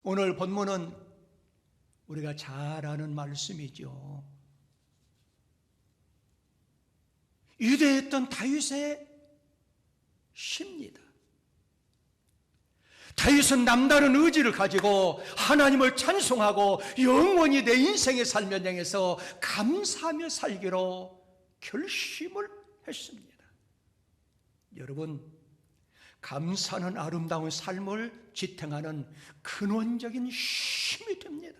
오늘 본문은 우리가 잘 아는 말씀이죠. 유대했던 다윗의 시입니다. 다윗은 남다른 의지를 가지고 하나님을 찬송하고 영원히 내 인생의 삶을 향해서 감사하며 살기로 결심을 했습니다. 여러분, 감사는 아름다운 삶을 지탱하는 근원적인 힘이 됩니다.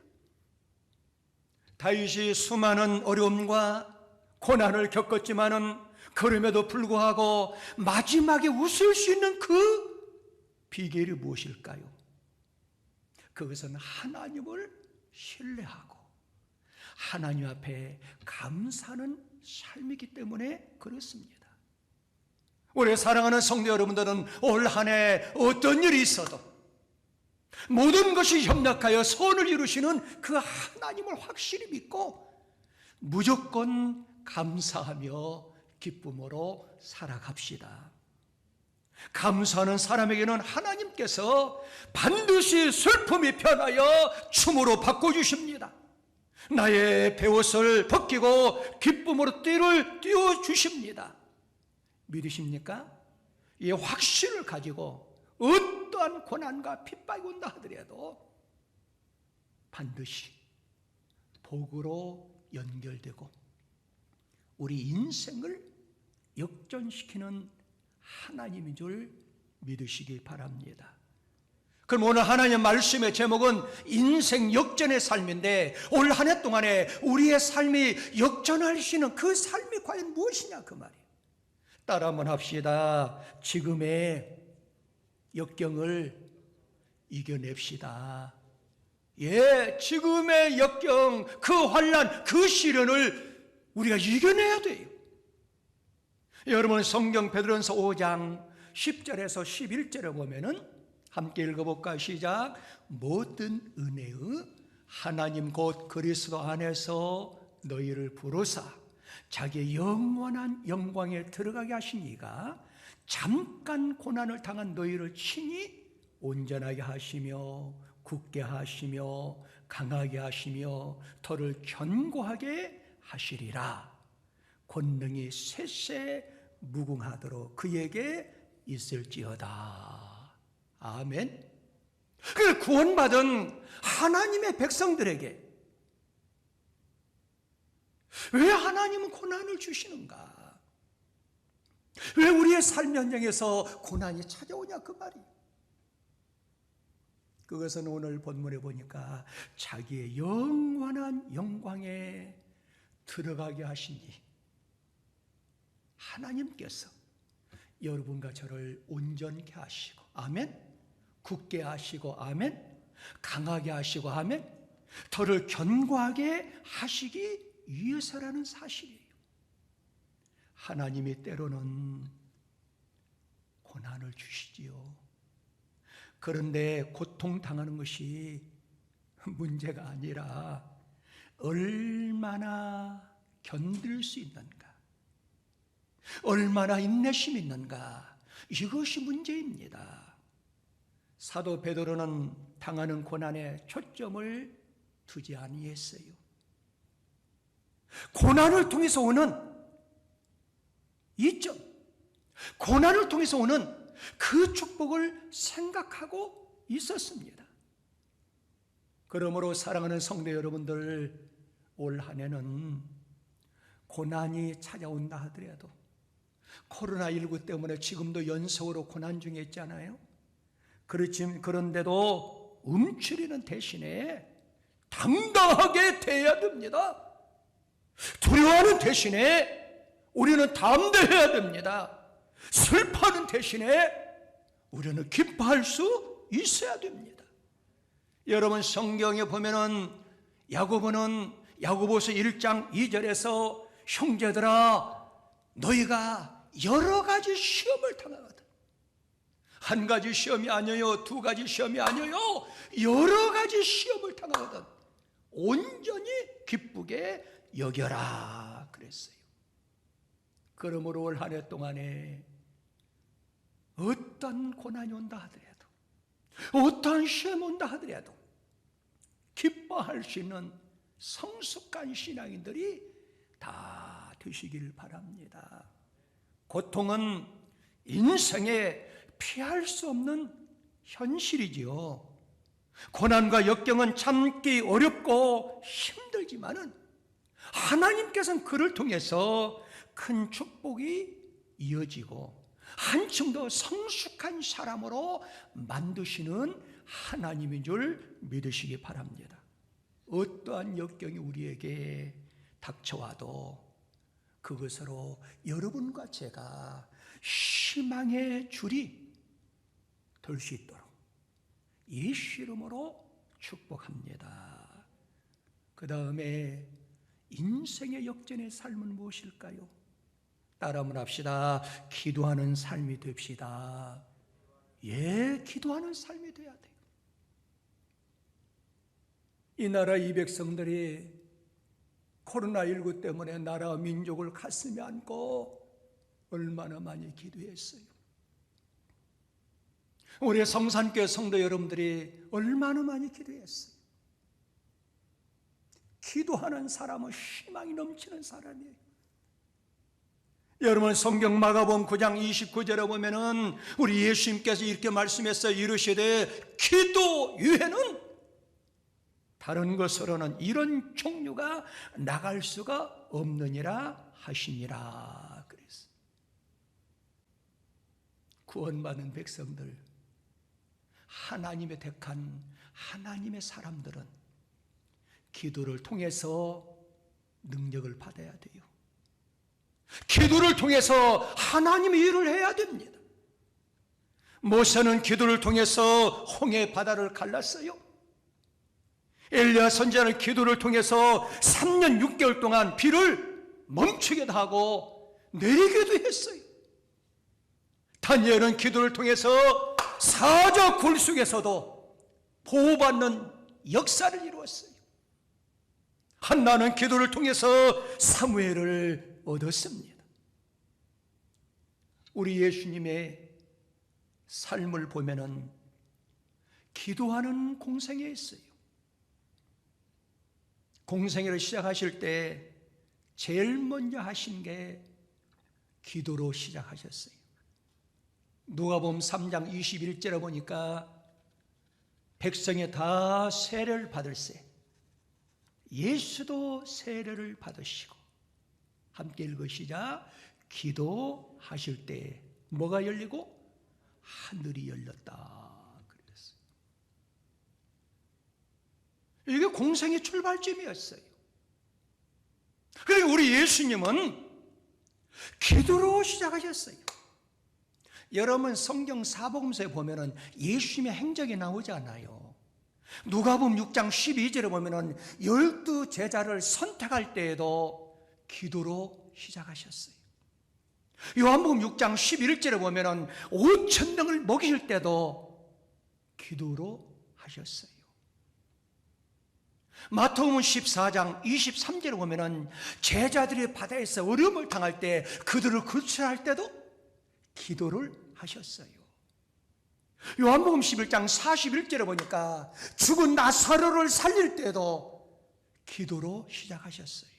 다윗이 수많은 어려움과 고난을 겪었지만은 그럼에도 불구하고 마지막에 웃을 수 있는 그 비결이 무엇일까요? 그것은 하나님을 신뢰하고 하나님 앞에 감사하는 삶이기 때문에 그렇습니다. 우리 사랑하는 성도 여러분들은 올 한 해 어떤 일이 있어도 모든 것이 협력하여 선을 이루시는 그 하나님을 확실히 믿고 무조건 감사하며 기쁨으로 살아갑시다. 감사하는 사람에게는 하나님께서 반드시 슬픔이 편하여 춤으로 바꿔주십니다. 나의 베옷을 벗기고 기쁨으로 띠를 띄워주십니다. 믿으십니까? 이 확신을 가지고 어떠한 고난과 핍박이 온다 하더라도 반드시 복으로 연결되고 우리 인생을 역전시키는 하나님인 줄 믿으시기 바랍니다. 그럼 오늘 하나님 말씀의 제목은 인생 역전의 삶인데 올 한 해 동안에 우리의 삶이 역전할 수 있는 그 삶이 과연 무엇이냐 그 말이에요. 따라 한번 합시다. 지금의 역경을 이겨냅시다. 예, 지금의 역경, 그 환난, 그 시련을 우리가 이겨내야 돼요. 여러분 성경 베드로전서 5장 10절에서 11절에 보면은 함께 읽어볼까요? 시작. 모든 은혜의 하나님 곧 그리스도 안에서 너희를 부르사 자기의 영원한 영광에 들어가게 하신 이가 잠깐 고난을 당한 너희를 친히 온전하게 하시며 굳게 하시며 강하게 하시며 터를 견고하게 하시리라. 권능이 셋세 무궁하도록 그에게 있을지어다. 아멘. 그 구원받은 하나님의 백성들에게 왜 하나님은 고난을 주시는가? 왜 우리의 삶 현장에서 고난이 찾아오냐 그 말이에요. 그것은 오늘 본문에 보니까 자기의 영원한 영광에 들어가게 하시니 하나님께서 여러분과 저를 온전케 하시고 아멘, 굳게 하시고 아멘, 강하게 하시고 아멘, 터를 견고하게 하시기 위해서라는 사실이에요. 하나님이 때로는 고난을 주시지요. 그런데 고통당하는 것이 문제가 아니라 얼마나 견딜 수 있는가, 얼마나 인내심이 있는가, 이것이 문제입니다. 사도 베드로는 당하는 고난에 초점을 두지 아니했어요. 고난을 통해서 오는 이점, 고난을 통해서 오는 그 축복을 생각하고 있었습니다. 그러므로 사랑하는 성도 여러분들, 올 한 해는 고난이 찾아온다 하더라도 코로나19 때문에 지금도 연속으로 고난 중에 있잖아요. 그런데도 움츠리는 대신에 당당하게 대해야 됩니다. 두려워하는 대신에 우리는 담대해야 됩니다. 슬퍼하는 대신에 우리는 기뻐할 수 있어야 됩니다. 여러분 성경에 보면은 야고보서 1장 2절에서 형제들아 너희가 여러 가지 시험을 당하거든. 한 가지 시험이 아니요, 두 가지 시험이 아니요, 여러 가지 시험을 당하거든. 온전히 기쁘게 여겨라 그랬어요. 그러므로 올 한 해 동안에 어떤 고난이 온다 하더라도, 어떤 시험이 온다 하더라도 기뻐할 수 있는 성숙한 신앙인들이 다 되시길 바랍니다. 고통은 인생에 피할 수 없는 현실이지요. 고난과 역경은 참기 어렵고 힘들지만은 하나님께서는 그를 통해서 큰 축복이 이어지고 한층 더 성숙한 사람으로 만드시는 하나님인 줄 믿으시기 바랍니다. 어떠한 역경이 우리에게 닥쳐와도 그것으로 여러분과 제가 희망의 줄이 될 수 있도록 예수 이름으로 축복합니다. 그 다음에 인생의 역전의 삶은 무엇일까요? 따라 한번 합시다. 기도하는 삶이 됩시다. 예, 기도하는 삶이 돼야 돼요. 이 나라 이 백성들이 코로나19 때문에 나라와 민족을 가슴에 안고 얼마나 많이 기도했어요. 우리 성산교회 성도 여러분들이 얼마나 많이 기도했어요. 기도하는 사람은 희망이 넘치는 사람이에요. 여러분 성경 마가복음 9장 29절에 보면은 우리 예수님께서 이렇게 말씀했어요. 이르시되 기도 외에는 다른 것으로는 이런 종류가 나갈 수가 없느니라 하시니라 그랬어요. 구원받은 백성들, 하나님의 택한 하나님의 사람들은 기도를 통해서 능력을 받아야 돼요. 기도를 통해서 하나님의 일을 해야 됩니다. 모세는 기도를 통해서 홍해 바다를 갈랐어요. 엘리야 선지자는 기도를 통해서 3년 6개월 동안 비를 멈추기도 하고 내리기도 했어요. 다니엘은 기도를 통해서 사자 굴 속에서도 보호받는 역사를 이루었어요. 한나는 기도를 통해서 사무엘을 얻었습니다. 우리 예수님의 삶을 보면은 기도하는 공생에 있어요. 공생애를 시작하실 때 제일 먼저 하신 게 기도로 시작하셨어요. 누가복음 3장 21절에 보니까 백성이 다 세례를 받을세 예수도 세례를 받으시고 함께 읽으시자. 기도하실 때 뭐가 열리고 하늘이 열렸다 그랬어요. 이게 공생의 출발점이었어요. 그리고 우리 예수님은 기도로 시작하셨어요. 여러분 성경 사복음서에 보면은 예수님의 행적이 나오지 않아요. 누가복음 6장 12절에 보면은 12 제자를 선택할 때에도 기도로 시작하셨어요. 요한복음 6장 11절에 보면은 5천 명을 먹이실 때도 기도로 하셨어요. 마태복음 14장 23절에 보면은 제자들이 바다에서 어려움을 당할 때 그들을 구출할 때도 기도를 하셨어요. 요한복음 11장 41절에 보니까 죽은 나사로를 살릴 때도 기도로 시작하셨어요.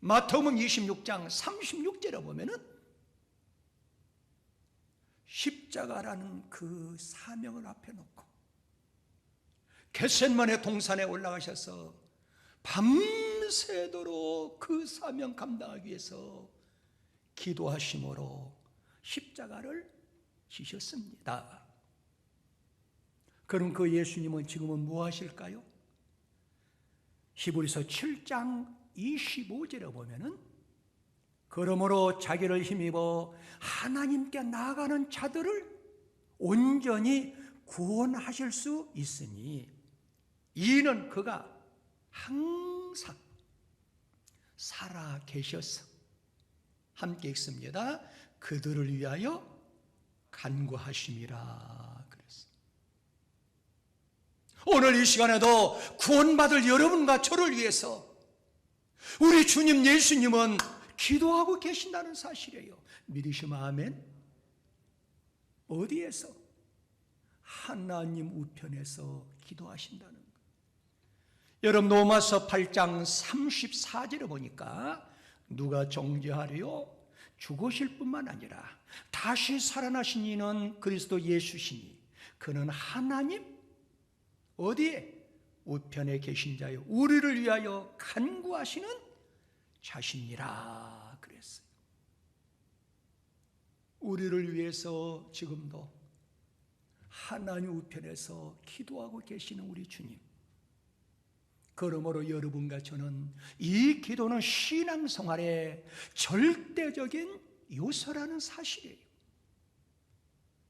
마태복음 26장 36절에 보면은 십자가라는 그 사명을 앞에 놓고 겟세마네 동산에 올라가셔서 밤새도록 그 사명 감당하기 위해서 기도하심으로 십자가를 지셨습니다. 그럼 그 예수님은 지금은 뭐 하실까요? 히브리서 7장 25절에 보면은 그러므로 자기를 힘입어 하나님께 나아가는 자들을 온전히 구원하실 수 있으니 이는 그가 항상 살아 계셔서 함께 읽습니다. 그들을 위하여 간구하심이라 그랬어요. 오늘 이 시간에도 구원받을 여러분과 저를 위해서 우리 주님 예수님은 기도하고 계신다는 사실이에요. 믿으시면 아멘. 어디에서? 하나님 우편에서 기도하신다는 것. 여러분 로마서 8장 34절에 보니까 누가 정죄하리요? 죽으실 뿐만 아니라 다시 살아나신 이는 그리스도 예수시니 그는 하나님 어디에? 우편에 계신 자요 우리를 위하여 간구하시는 자신이라 그랬어요. 우리를 위해서 지금도 하나님 우편에서 기도하고 계시는 우리 주님. 그러므로 여러분과 저는 이 기도는 신앙생활의 절대적인 요소라는 사실이에요.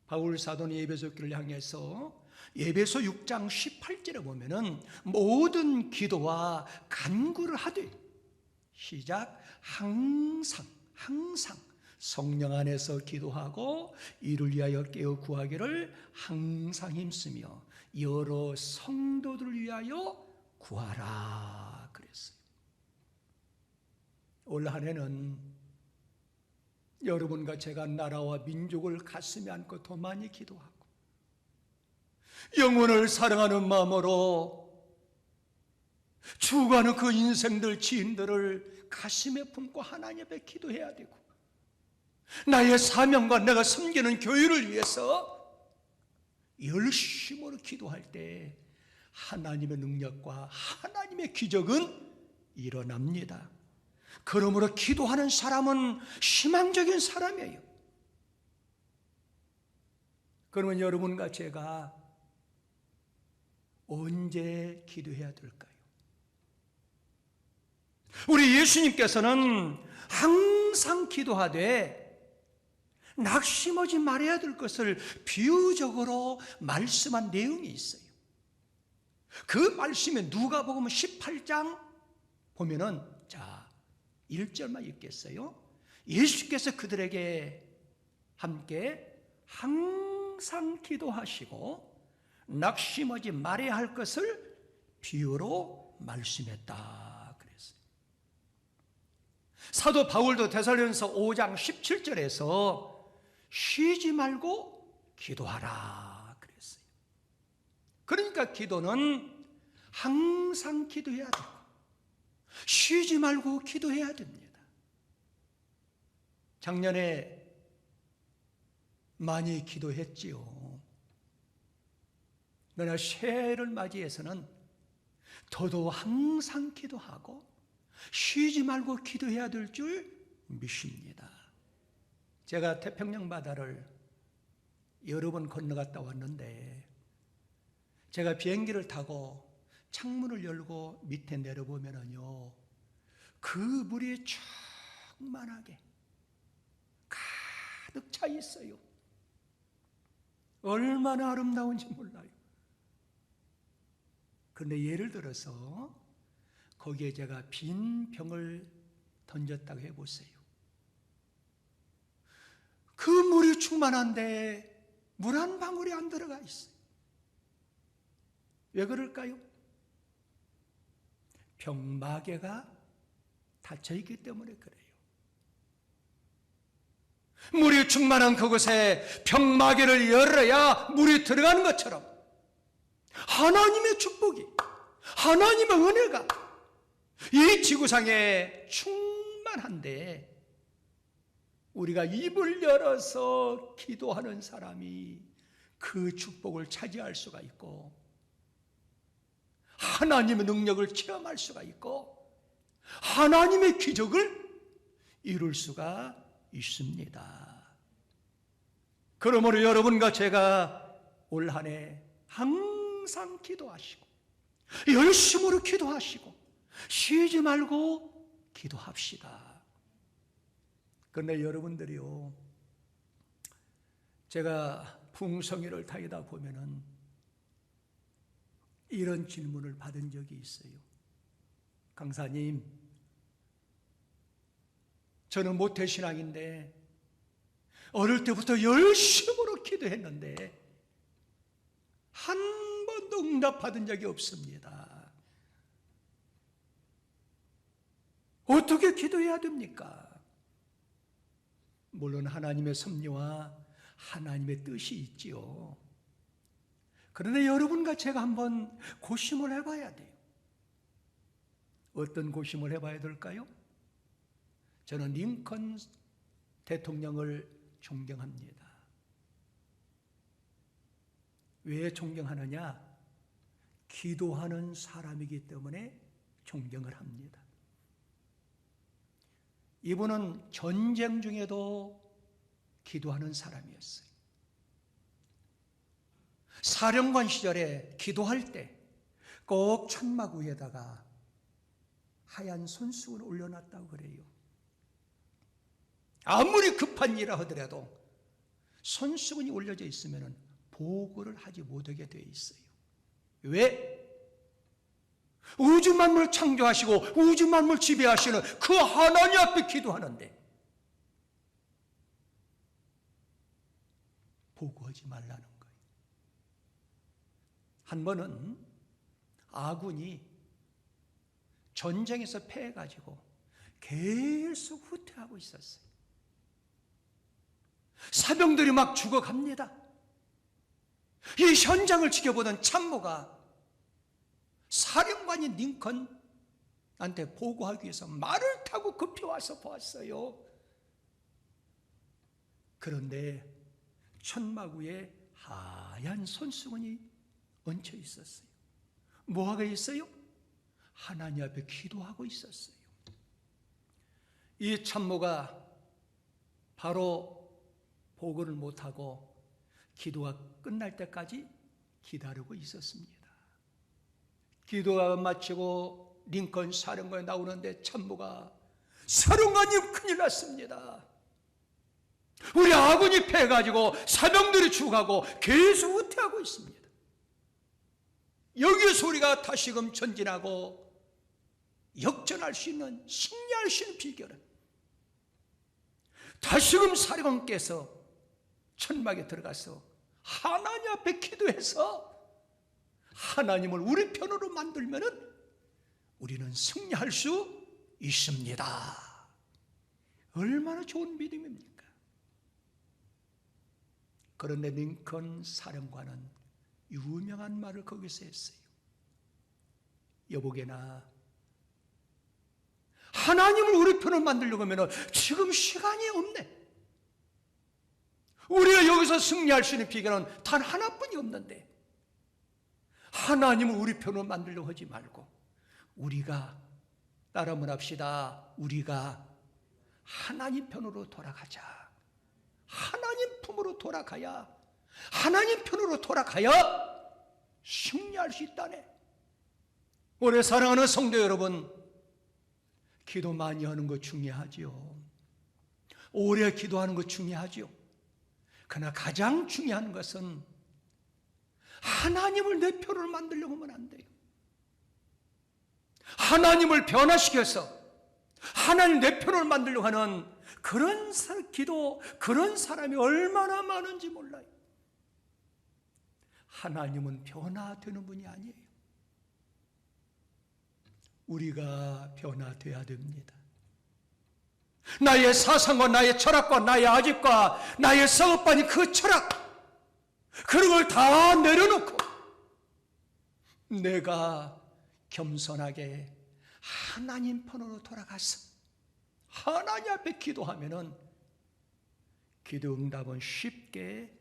바울 사도는 에베소 교회를 향해서 에베소 6장 18절에 보면은 모든 기도와 간구를 하되 시작 항상 성령 안에서 기도하고 이를 위하여 깨어 구하기를 항상 힘쓰며 여러 성도들을 위하여 구하라 그랬어요. 올 한 해는 여러분과 제가 나라와 민족을 가슴에 안고 더 많이 기도하고 영혼을 사랑하는 마음으로 죽어가는 그 인생들 지인들을 가슴에 품고 하나님 앞에 기도해야 되고 나의 사명과 내가 섬기는 교회를 위해서 열심으로 기도할 때 하나님의 능력과 하나님의 기적은 일어납니다. 그러므로 기도하는 사람은 희망적인 사람이에요. 그러면 여러분과 제가 언제 기도해야 될까요? 우리 예수님께서는 항상 기도하되 낙심하지 말아야 될 것을 비유적으로 말씀한 내용이 있어요. 그 말씀에 누가복음 18장 보면은 자 1절만 읽겠어요. 예수께서 그들에게 함께 항상 기도하시고 낙심하지 말아야 할 것을 비유로 말씀했다 그랬어요. 사도 바울도 데살로니가서 5장 17절에서 쉬지 말고 기도하라 그랬어요. 그러니까 기도는 항상 기도해야 되고 쉬지 말고 기도해야 됩니다. 작년에 많이 기도했지요. 그러나 새해를 맞이해서는 더더욱 항상 기도하고 쉬지 말고 기도해야 될 줄 믿습니다. 제가 태평양 바다를 여러 번 건너갔다 왔는데 제가 비행기를 타고 창문을 열고 밑에 내려보면은요 그 물이 충만하게 가득 차 있어요. 얼마나 아름다운지 몰라요. 그런데 예를 들어서 거기에 제가 빈 병을 던졌다고 해보세요. 그 물이 충만한데 물 한 방울이 안 들어가 있어요. 왜 그럴까요? 병마개가 닫혀있기 때문에 그래요. 물이 충만한 그곳에 병마개를 열어야 물이 들어가는 것처럼 하나님의 축복이, 하나님의 은혜가 이 지구상에 충만한데 우리가 입을 열어서 기도하는 사람이 그 축복을 차지할 수가 있고 하나님의 능력을 체험할 수가 있고 하나님의 기적을 이룰 수가 있습니다. 그러므로 여러분과 제가 올 한 해 항상 기도하시고 열심으로 기도하시고 쉬지 말고 기도합시다. 그런데 여러분들이요, 제가 풍성이를 다니다 보면은 이런 질문을 받은 적이 있어요. 강사님, 저는 모태신앙인데 어릴 때부터 열심으로 기도했는데 한 번도 응답받은 적이 없습니다. 어떻게 기도해야 됩니까? 물론 하나님의 섭리와 하나님의 뜻이 있지요. 그런데 여러분과 제가 한번 고심을 해봐야 돼요. 어떤 고심을 해봐야 될까요? 저는 링컨 대통령을 존경합니다. 왜 존경하느냐? 기도하는 사람이기 때문에 존경을 합니다. 이분은 전쟁 중에도 기도하는 사람이었어요. 사령관 시절에 기도할 때 꼭 천막 위에다가 하얀 손수건을 올려놨다고 그래요. 아무리 급한 일을 하더라도 손수건이 올려져 있으면 보고를 하지 못하게 되어 있어요. 왜? 우주 만물 창조하시고 우주 만물 지배하시는 그 하나님 앞에 기도하는데 보고하지 말라는 거예요. 한 번은 아군이 전쟁에서 패해가지고 계속 후퇴하고 있었어요. 사병들이 막 죽어갑니다. 이 현장을 지켜보던 참모가 사령관인 링컨한테 보고하기 위해서 말을 타고 급히 와서 보았어요. 그런데 천막 위에 하얀 손수건이 얹혀 있었어요. 뭐하고 있어요? 하나님 앞에 기도하고 있었어요. 이 참모가 바로 보고를 못하고 기도가 끝날 때까지 기다리고 있었습니다. 기도가 마치고 링컨 사령관이 나오는데 참모가 사령관님 큰일 났습니다. 우리 아군이 패해가지고 사병들이 죽어가고 계속 후퇴하고 있습니다. 여기에서 우리가 다시금 전진하고 역전할 수 있는, 승리할 수 있는 비결은 다시금 사령관께서 천막에 들어가서 하나님 앞에 기도해서 하나님을 우리 편으로 만들면 우리는 승리할 수 있습니다. 얼마나 좋은 믿음입니까? 그런데 링컨 사령관은 유명한 말을 거기서 했어요. 여보게나 하나님을 우리 편을 만들려고 하면 지금 시간이 없네. 우리가 여기서 승리할 수 있는 비결은 단 하나뿐이 없는데 하나님을 우리 편으로 만들려고 하지 말고 우리가 따라만 합시다. 우리가 하나님 편으로 돌아가자. 하나님 품으로 돌아가야 하나님 편으로 돌아가야 승리할 수 있다네. 오래 사랑하는 성도 여러분, 기도 많이 하는 거 중요하지요. 오래 기도하는 거 중요하지요. 그러나 가장 중요한 것은 하나님을 내 편으로 만들려고 하면 안 돼요. 하나님을 변화시켜서 하나님 내 편으로 만들려고 하는 그런 기도, 그런 사람이 얼마나 많은지 몰라요. 하나님은 변화되는 분이 아니에요. 우리가 변화돼야 됩니다. 나의 사상과 나의 철학과 나의 아집과 나의 사업반이 그 철학, 그런 걸 다 내려놓고 내가 겸손하게 하나님 편으로 돌아가서 하나님 앞에 기도하면은 기도 응답은 쉽게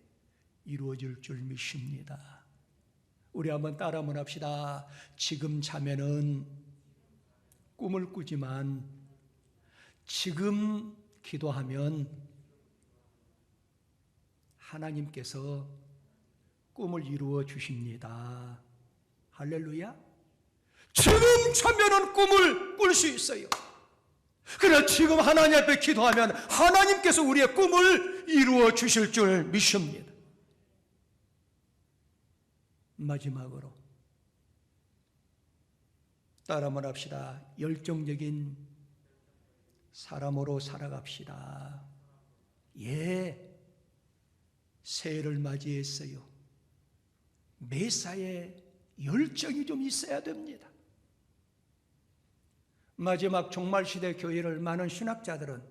이루어질 줄 믿습니다. 우리 한번 따라 한번 합시다. 지금 자면은 꿈을 꾸지만 지금 기도하면 하나님께서 꿈을 이루어 주십니다. 할렐루야. 지금 자면은 꿈을 꿀 수 있어요. 그러나 지금 하나님 앞에 기도하면 하나님께서 우리의 꿈을 이루어 주실 줄 믿습니다. 마지막으로 따라 한번 합시다. 열정적인 사람으로 살아갑시다. 예, 새해를 맞이했어요. 매사에 열정이 좀 있어야 됩니다. 마지막 종말시대 교회를 많은 신학자들은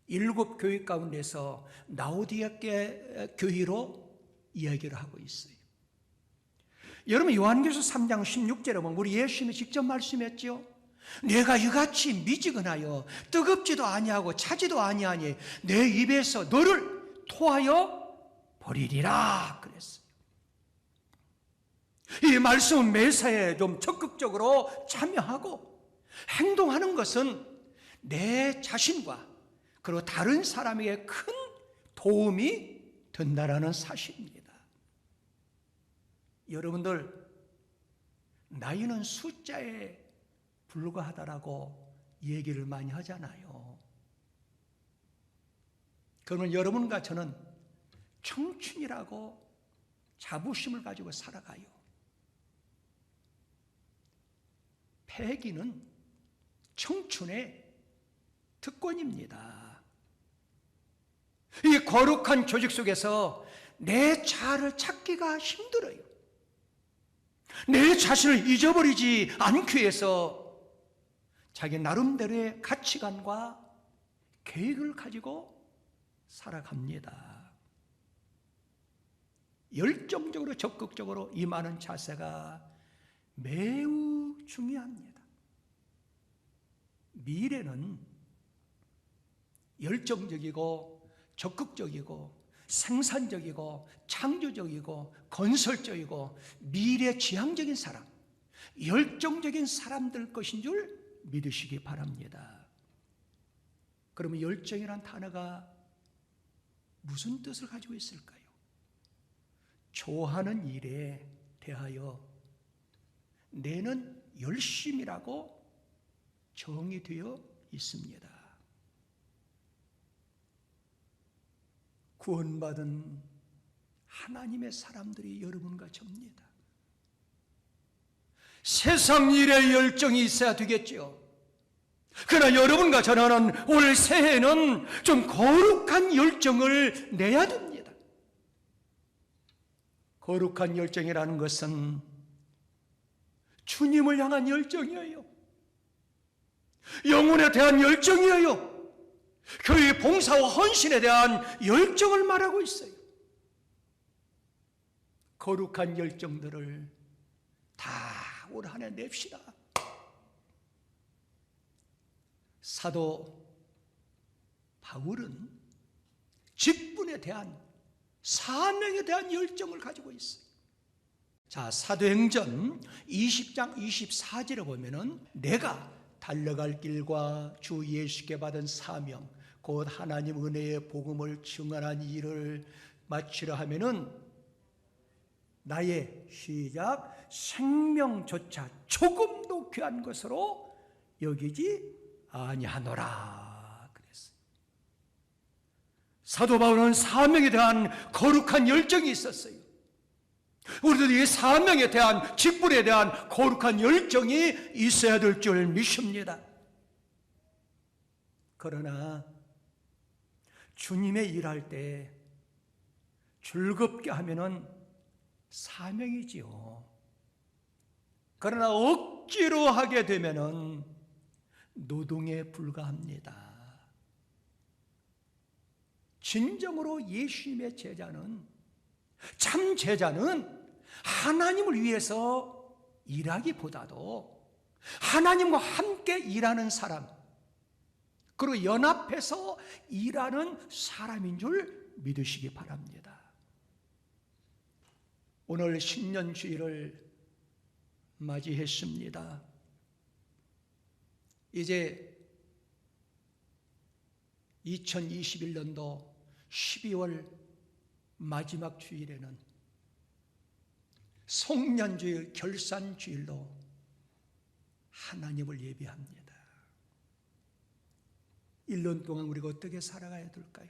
7 교회 가운데서 라오디게아 교회로 이야기를 하고 있어요. 여러분 요한계시록 3장 16절에 보면 우리 예수님이 직접 말씀했죠. 내가 이같이 미지근하여 뜨겁지도 아니하고 차지도 아니하니 내 입에서 너를 토하여 버리리라 그랬어요. 이 말씀은 매사에 좀 적극적으로 참여하고 행동하는 것은 내 자신과 그리고 다른 사람에게 큰 도움이 된다라는 사실입니다. 여러분들, 나이는 숫자에 불과하다라고 얘기를 많이 하잖아요. 그러면 여러분과 저는 청춘이라고 자부심을 가지고 살아가요. 패기는 청춘의 특권입니다. 이 거룩한 조직 속에서 내 자아를 찾기가 힘들어요. 내 자신을 잊어버리지 않기 위해서 자기 나름대로의 가치관과 계획을 가지고 살아갑니다. 열정적으로 적극적으로 임하는 자세가 매우 중요합니다. 미래는 열정적이고 적극적이고 생산적이고 창조적이고 건설적이고 미래지향적인 사람, 열정적인 사람들 것인 줄 믿으시기 바랍니다. 그러면 열정이란 단어가 무슨 뜻을 가지고 있을까요? 좋아하는 일에 대하여 내는 열심이라고 정의되어 있습니다. 구원받은 하나님의 사람들이 여러분과 접니다. 세상 일에 열정이 있어야 되겠지요. 그러나 여러분과 저는 올 새해는 좀 거룩한 열정을 내야 됩니다. 거룩한 열정이라는 것은 주님을 향한 열정이에요. 영혼에 대한 열정이에요. 교회 봉사와 헌신에 대한 열정을 말하고 있어요. 거룩한 열정들을 다 올 한 해 냅시다. 사도 바울은 직분에 대한 사명에 대한 열정을 가지고 있어요. 자, 사도행전 20장 24절에 보면은 내가 달려갈 길과 주 예수께 받은 사명 곧 하나님 은혜의 복음을 증언한 일을 마치려 하면은 나의 시작 생명조차 조금도 귀한 것으로 여기지 아니하노라 그랬어요. 사도 바울은 사명에 대한 거룩한 열정이 있었어요. 우리도 이 사명에 대한 직분에 대한 거룩한 열정이 있어야 될 줄 믿습니다. 그러나 주님의 일할 때 즐겁게 하면은 사명이지요. 그러나 억지로 하게 되면은 노동에 불과합니다. 진정으로 예수님의 제자는, 참 제자는 하나님을 위해서 일하기보다도 하나님과 함께 일하는 사람, 그리고 연합해서 일하는 사람인 줄 믿으시기 바랍니다. 오늘 신년주일을 맞이했습니다. 이제 2021년도 12월 마지막 주일에는 송년주일, 결산주일로 하나님을 예배합니다. 1년 동안 우리가 어떻게 살아가야 될까요?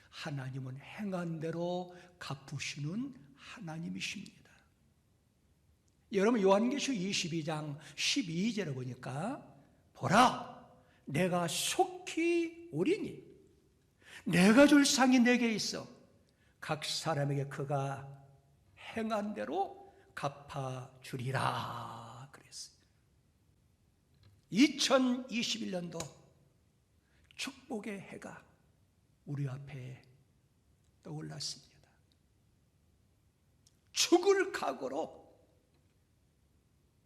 하나님은 행한 대로 갚으시는 하나님이십니다. 여러분, 요한계시록 22장 12절에 보니까 보라, 내가 속히 오리니 내가 줄 상이 내게 있어 각 사람에게 그가 행한 대로 갚아주리라 그랬어요. 2021년도 축복의 해가 우리 앞에 떠올랐습니다. 죽을 각오로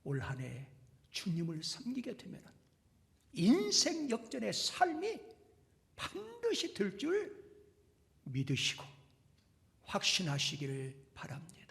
올 한 해 주님을 섬기게 되면 인생 역전의 삶이 반드시 될 줄 믿으시고 확신하시기를 바랍니다.